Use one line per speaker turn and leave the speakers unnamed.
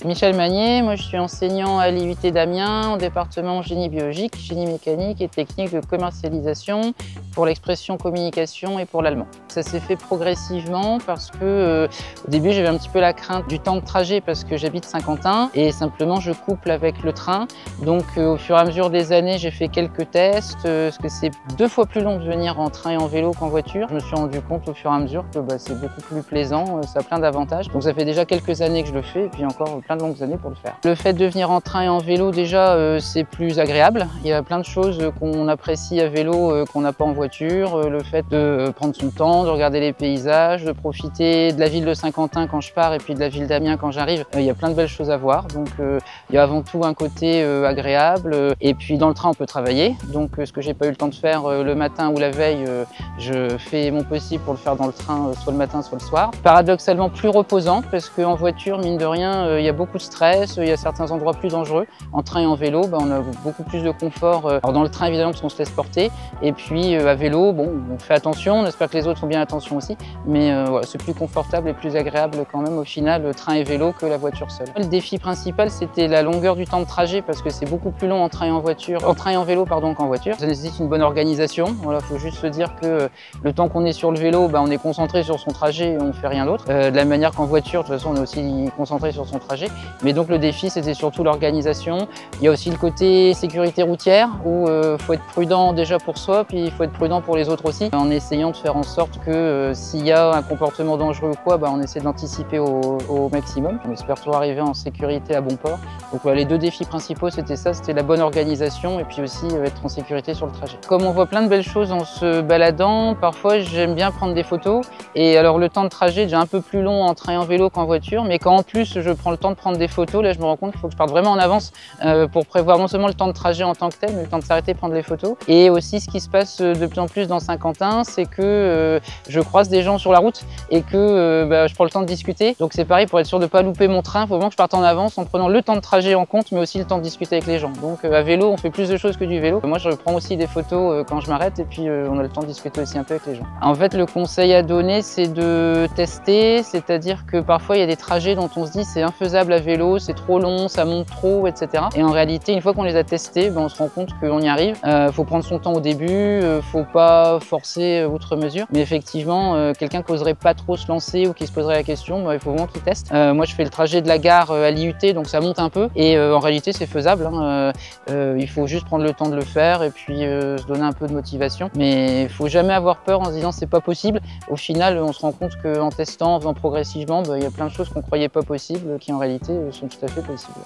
Michel Magnier, moi je suis enseignant à l'IUT d'Amiens, au département génie biologique, génie mécanique et technique de commercialisation pour l'expression communication et pour l'allemand. Ça s'est fait progressivement parce que au début j'avais un petit peu la crainte du temps de trajet parce que j'habite Saint-Quentin et simplement je couple avec le train. Donc au fur et à mesure des années j'ai fait quelques tests parce que c'est 2 fois plus long de venir en train et en vélo qu'en voiture. Je me suis rendu compte au fur et à mesure que c'est beaucoup plus plaisant, ça a plein d'avantages. Donc ça fait déjà quelques années que je le fais et puis encore plein de longues années pour le faire. Le fait de venir en train et en vélo déjà c'est plus agréable. Il y a plein de choses qu'on apprécie à vélo qu'on n'a pas en voiture. Le fait de prendre son temps, de regarder les paysages, de profiter de la ville de Saint-Quentin quand je pars et puis de la ville d'Amiens quand j'arrive. Il y a plein de belles choses à voir. Donc il y a avant tout un côté agréable. Et puis dans le train on peut travailler. Donc ce que j'ai pas eu le temps de faire le matin ou la veille, je fais mon possible pour le faire dans le train soit le matin soit le soir. Paradoxalement plus reposant parce qu'en voiture mine de rien il y a beaucoup de stress, il y a certains endroits plus dangereux. En train et en vélo on a beaucoup plus de confort. Alors dans le train évidemment parce qu'on se laisse porter et puis à vélo bon on fait attention, on espère que les autres font bien attention aussi mais voilà, c'est plus confortable et plus agréable quand même au final le train et vélo que la voiture seule. Le défi principal c'était la longueur du temps de trajet parce que c'est beaucoup plus long en train et en voiture, en train et en vélo pardon qu'en voiture. Ça nécessite une bonne organisation. Voilà, faut juste se dire que le temps qu'on est sur le vélo, on est concentré sur son trajet et on ne fait rien d'autre. De la manière qu'en voiture, de toute façon, on est aussi concentré sur son trajet. Mais donc le défi, c'était surtout l'organisation. Il y a aussi le côté sécurité routière où il faut être prudent déjà pour soi, puis il faut être prudent pour les autres aussi, en essayant de faire en sorte que s'il y a un comportement dangereux ou quoi, on essaie d'anticiper au maximum. On espère toujours arriver en sécurité à bon port. Donc voilà, les 2 défis principaux, c'était ça, c'était la bonne organisation et puis aussi être en sécurité sur le trajet. Comme on voit plein de belles choses en se baladant, parfois j'aime bien prendre des photos et alors le temps de trajet est déjà un peu plus long en train et en vélo qu'en voiture, mais quand en plus je prends le temps de prendre des photos, là je me rends compte qu'il faut que je parte vraiment en avance pour prévoir non seulement le temps de trajet en tant que tel, mais le temps de s'arrêter et prendre les photos. Et aussi ce qui se passe de plus en plus dans Saint-Quentin, c'est que je croise des gens sur la route et que je prends le temps de discuter. Donc c'est pareil, pour être sûr de ne pas louper mon train, il faut vraiment que je parte en avance en prenant le temps de trajet en compte, mais aussi le temps de discuter avec les gens. Donc à vélo, on fait plus de choses que du vélo. Moi je prends aussi des photos quand je m'arrête et puis on a le temps de discuter aussi un peu avec les gens. En fait, le conseil à donner, c'est de tester, c'est-à-dire que parfois il y a des trajets dont on se dit c'est infaisable à vélo, c'est trop long, ça monte trop, etc. Et en réalité, une fois qu'on les a testés, on se rend compte qu'on y arrive. Faut prendre son temps au début, faut pas forcer outre mesure. Mais effectivement, quelqu'un qui oserait pas trop se lancer ou qui se poserait la question, il faut vraiment qu'il teste. Moi, je fais le trajet de la gare à l'IUT, donc ça monte un peu. Et en réalité, c'est faisable. Il faut juste prendre le temps de le faire et puis se donner un peu de motivation. Mais il faut jamais avoir peur en se disant c'est pas possible. Au final, on se rend compte qu'en testant, en faisant progressivement, il y a plein de choses qu'on croyait pas possibles qui en réalité sont tout à fait possibles.